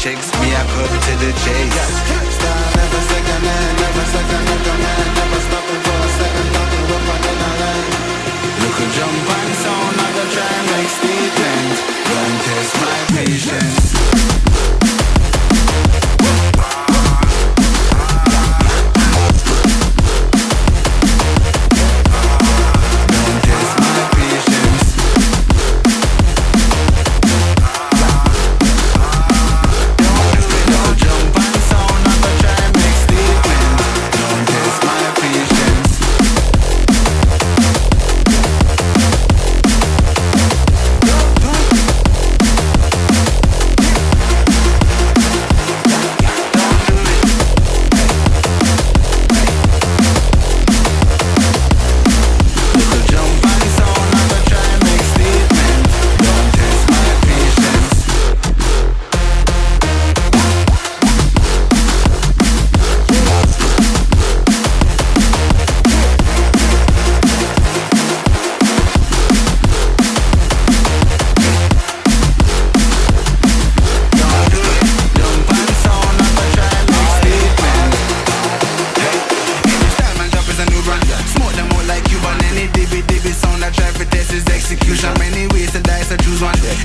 chicks, me I cut to the chase. Style never second hand, never second hand, never stopping for a second, nothing up on the line. Look a jump and sound, I go try and make statement. Don't test my patience.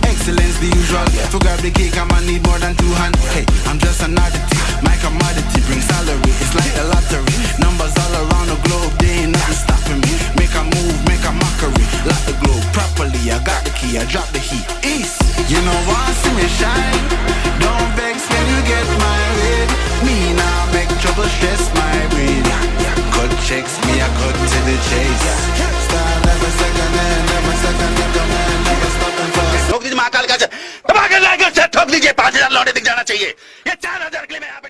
Excellence the usual. To grab the cake, I'ma need more than two hands. Hey, I'm just an oddity. My commodity brings salary. It's like the lottery. Numbers all around the globe, they ain't nothing stopping me. Make a move, make a mockery. Lock the globe properly. I got the key, I drop the heat. East, you know want see me shine. Don't vex when you get my red. Me now make trouble stress my brain. Cut checks, me I cut to the chase. Style never second hand, never second hand, never stopping for. ठोक दीजिए महाकाल का, दबा के like और ठोक दीजिए 5000 लौटे दिख जाना चाहिए। ये 4000 के लिए मैं यहाँ पे